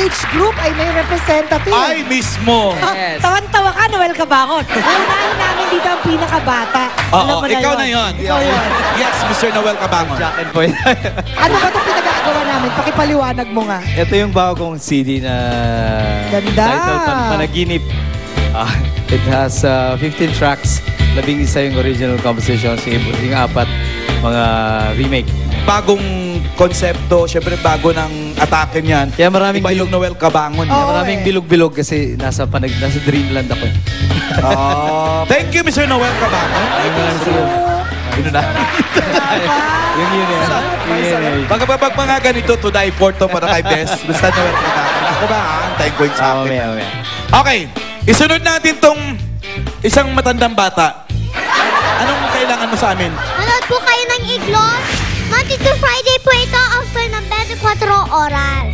each group ay may representative. Ay, mismo. Yes. Tawan-tawa ka, Noel Cabangon. Unahin namin dito ang pinakabata. Alam Oo, mo ikaw na yun. Ikaw yun. Yes, Mr. Noel Cabangon. Jacket po yun. Ano ba itong pinagagawa namin? Pakipaliwanag mo nga. Ito yung bagong CD na Ganda. titled Panaginip. It has 15 tracks. 11 yung original compositions, yung 4 mga remake. Bagong konsepto, syempre bago ng atake niyan. Kaya maraming Iba yung Noel Cabangon. Oo, maraming eh. bilog-bilog kasi nasa dreamland ako. Thank you, Mr. Noel Cabangon. Yun na. Yun eh. Pag mga ganito, to die for to para kay Best. Basta Noel Cabangon. Ako ba, antayin ko yung sa akin. Okay, isunod natin tong isang matandang bata. Anong kailangan mo sa amin? Manood po kayo ng Iglot. Monday to Friday po ito after ng 24 oras.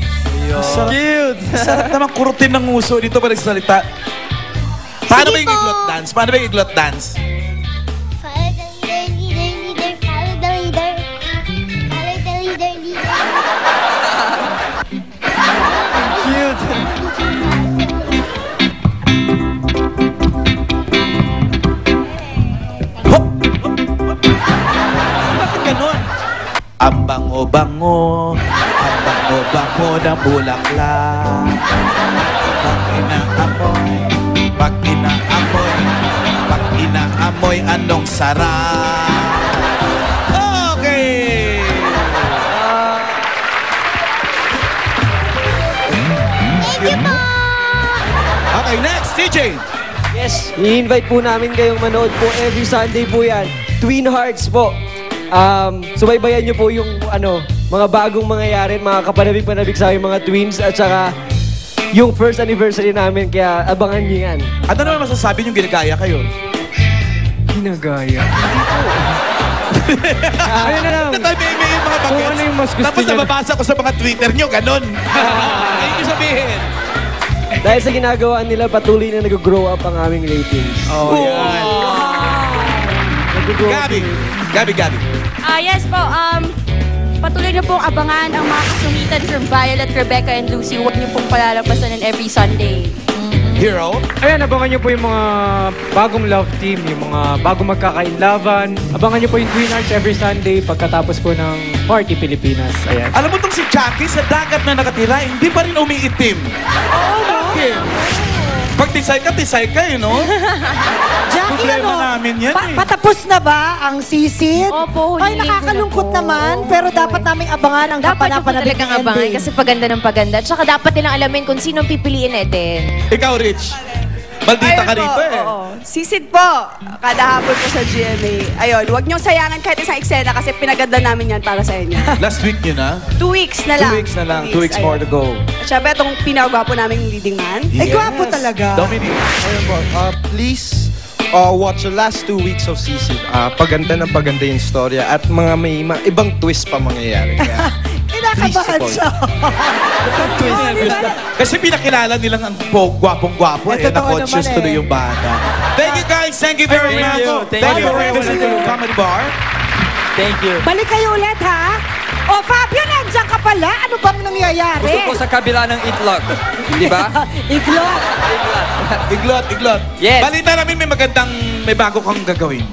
Cute! Sarap naman kurutin ng uso dito pa nagsalita. Paano ba yung Sige po. iglot dance? Paano ba yung iglot dance? Follow the leader, leader, leader. Follow the leader. Follow the leader, leader. Hop! Bakit ganun? Ang bango-bango, ang bango-bango ng bulaklak. Pag inaamoy, anong sarap. Okay! Thank you po. Okay, next, DJ! Yes, i-invite po namin kayong manood po every Sunday po yan. Twin Hearts po. Subaybayan nyo po yung mga bagong mangyayari, mga kapanabig-panabig sa aming mga twins at saka yung first anniversary namin, kaya abangan nyo yan. Ano naman masasabi nyo ginagaya kayo? Ginagaya? Ayun na lang. May mga bagets. Kung ano yung mas gusto Tapos nyo. nababasa ko sa mga Twitter nyo, ganon. Ayun yung sabihin. Dahil sa ginagawa nila, patuloy na nag-grow up ang aming ratings. Oh, yan. Nag-grow up. Gabi. Yes po, patuloy niyo pong abangan ang mga kasumitan from Violet, Rebecca, and Lucy. Huwag niyo pong palalampasan in every Sunday. Hero? Ayan, abangan nyo po yung mga bagong love team, yung mga bagong magkakainlaban. Abangan nyo po yung Twin Hearts every Sunday pagkatapos po ng Party Pilipinas. Ayan. Alam mo itong si Jackie sa dagat na nakatira, hindi pa rin umiitim. Oo, no? Pag tisay ka, you know? Jackie, Problema namin yan eh. Patapos na ba ang sisid? Opo, Ay, huliin ko nakakalungkot na po. naman. Pero dapat naming abangan ang Dapat na po kapanapanabik talagang ng abangan ending. kasi paganda ng paganda. Tsaka dapat nilang alamin kung sino pipiliin natin. Ikaw, Rich. Maldita ka rito eh. Oo. Sisid po. Kada hapon po sa GMA. Ayun, huwag niyong sayangan kahit isang eksena kasi pinaganda namin yan para sa inyo. Last week nyo na? 2 weeks na lang. 2 weeks na lang. 2 weeks more to go. At syempre, itong pinagwapo naming leading man. Ay, gwapo talaga. Dominic. Ayun po, please watch the last 2 weeks of season. Paganda ng paganda yung storya at may ibang twist pa mangyayari. Kaya, Kinakabahan Please siya. Kasi pinakilala nilang ang gwapong-gwapo eh. Totoo Na-conscious naman tuloy eh. yung bata. Thank you guys. Thank you very much. Thank you. for visiting Comedy Bar. Thank you. Balik kayo ulit, ha? O, Fabio, nandiyan ka pala. Ano bang nangyayari? Gusto ko sa kabila ng itlog. Di ba? Iglot. Iglot. Yes. Balita namin may bago kang gagawin.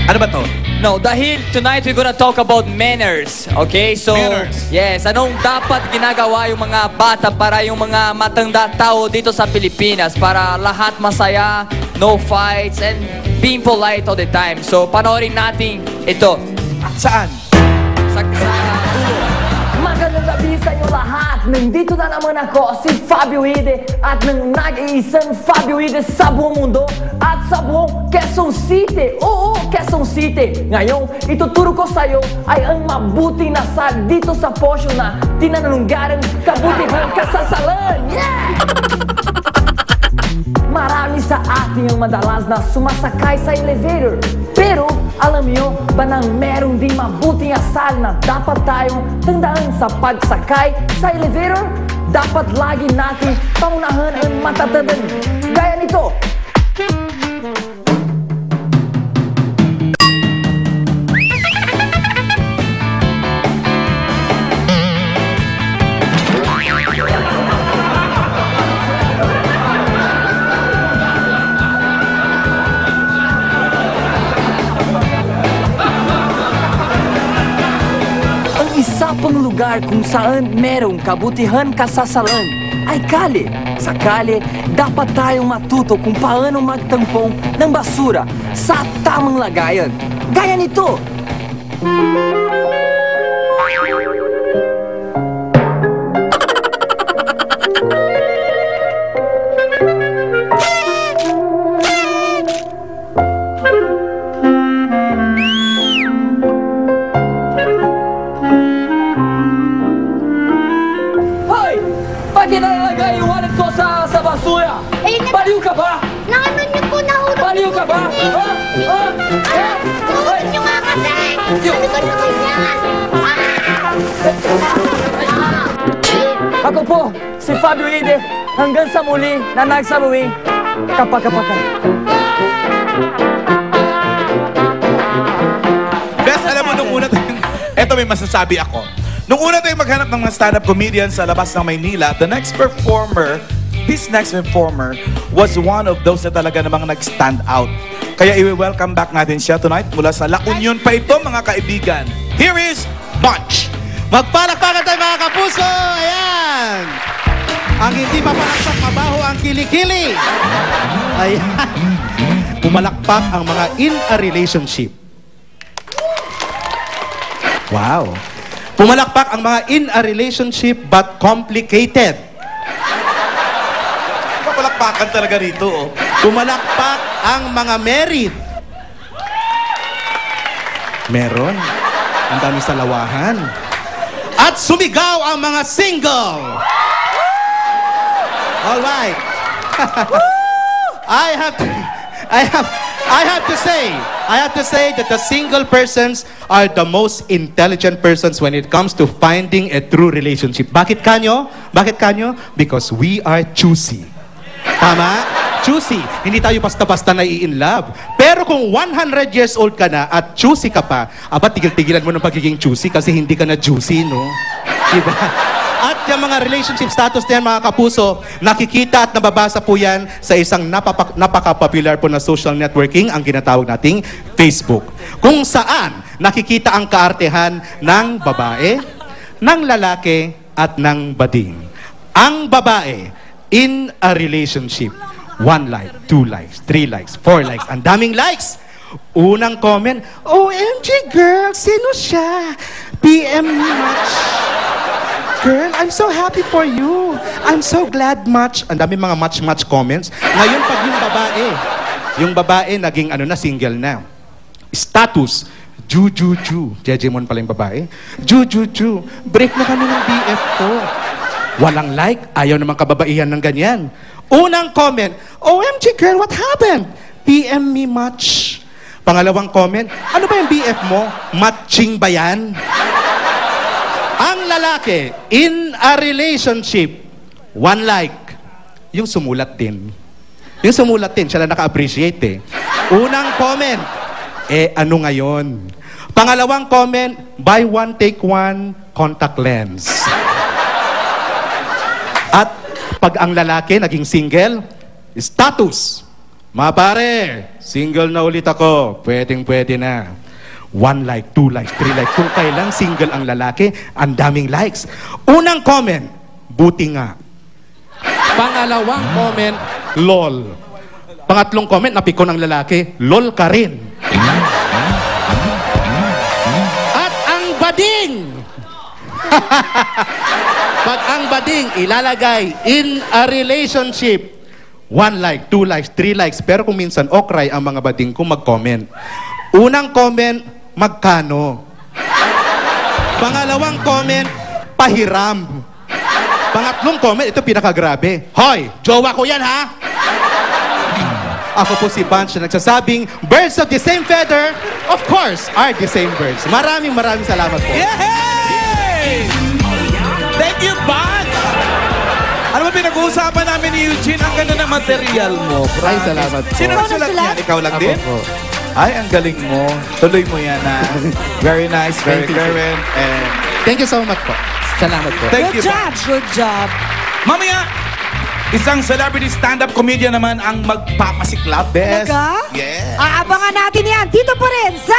Ano ba to? No, dahil tonight we're gonna talk about manners. Okay? So, Manners. yes, anong dapat ginagawa yung mga bata para yung mga matanda tao dito sa Pilipinas para lahat masaya, no fights, and being polite all the time. So, panoorin natin ito. Saan? Sa Magandang gabi sa inyo lahat. Nandito na naman ako, si Fabio Ide, at ng nag-iisang Fabio Ide sa buong mundo at sa buong Quezon City. Oo, Quezon City. Ngayon, ituturo ko sa iyo ay ang mabuti na sal dito sa posyo na tinanunggaran kabutihang kasasalan. Yeah! Marami sa atin ang madalas na sumasakay sa elevator. Pero alam niyo ba nang meron din mabuting asal na dapat tayong tandaan sa pagsakay sa elevator? Dapat lagi natin paunahan ang matatandang gaya nito. lugar kung saan merong kabutihan kasasalan ay kali. Sa kali, dapat tayong matuto kung paano magtampong ng basura sa tamang lagayan. Gaya nito. Hoy! Bakit nalalagay yung wallet ko sa basura? Baliw ka ba? Nakano niyo po nahulog? Baliw ka ba? Nahulog niyo nga kasi! Ano ko naman yan? Ako po, si Fabio Ide, hanggang sa muli na nagsaluwi, kapag-kapakan. Bes, alam mo, nung una tayong... Eto, may masasabi ako. Nung una tayong maghanap ng mga stand-up comedians sa labas ng Maynila, this next performer was one of those na talaga namang nag-stand out. Kaya i-welcome back natin siya tonight mula sa La Union pa ito, mga kaibigan. Here is Bunch! Magpalakpakan tayo mga kapuso! Ayan! Ang hindi papalakpak, mabaho ang kilikili. Ayan. Pumalakpak ang mga in a relationship. Wow. Pumalakpak ang mga in a relationship but complicated. Papalakpakan talaga rito, oh. Pumalakpak ang mga married. Meron. Ang dami sa lawahan. At sumigaw ang mga single. All right. I have to say that the single persons are the most intelligent persons when it comes to finding a true relationship. Bakit kanyo? Bakit kanyo? Because we are choosy. Tama? Choosy. Hindi tayo basta-basta na-in love. Pero kung 100 years old ka na at choosy ka pa, aba, tigil-tigilan mo ng pagiging choosy kasi hindi ka na juicy, no? Diba? At yung mga relationship status na yan, mga kapuso, nakikita at nababasa po yan sa isang napaka-popular po na social networking, ang ginatawag nating Facebook. Kung saan nakikita ang kaartehan ng babae, ng lalaki, at ng bading. Ang babae, in a relationship, 1 like, 2 likes, 3 likes, 4 likes, ang daming likes. Unang comment, OMG girl, sino siya? PM me much. Girl, I'm so happy for you. I'm so glad much. Ang dami mga much comments. Ngayon pag yung babae naging na, single na. Status, Ju. Jejemon pala yung babae. Ju. Break na kami ng BF ko. Walang like, ayaw naman kababaihan ng ganyan. Unang comment, OMG girl, what happened? PM me much. Pangalawang comment, ano ba yung BF mo? Matching ba yan? Ang lalaki, in a relationship, 1 like. Yung sumulat din. Yung sumulat din, siya na naka-appreciate eh. Unang comment, ano ngayon? Pangalawang comment, buy 1, take 1, contact lens. At pag ang lalaki naging single, status, mga pare, single na ulit ako, pwede na. 1 like, 2 likes, 3 likes. Kung kailang single ang lalaki, ang daming likes. Unang comment, buti nga. Pangalawang comment, lol. Pangatlong comment, napiko ng lalaki, lol ka rin. At ang bading! Pag ang bading ilalagay in a relationship, 1 like, 2 likes, 3 likes. Pero kung minsan okray ang mga bading kung mag-comment. Unang comment, magkano? Pangalawang comment, pahiram. Pangatlong comment, ito pinakagrabe. Hoy, jowa ko yan ha? Ako po si Bunch na nagsasabing, birds of the same feather, of course, are the same birds. Maraming salamat po. Yay! Thank you, Bunch! Ano ba pinag-uusapan namin ni Eugene? Ang ganda ng material mo. Ay, salamat po. Sino nagsulat niyan? Ikaw lang din? Ako po. Ay, ang galing mo. Tuloy mo yan, ha? Very nice, very current, and... Thank you so much po. Salamat po. Thank you, Good job. Mamaya, isang celebrity stand-up comedian naman ang magpapasiklab, best. Talaga? Yes. Aabangan natin yan. Dito pa rin sa...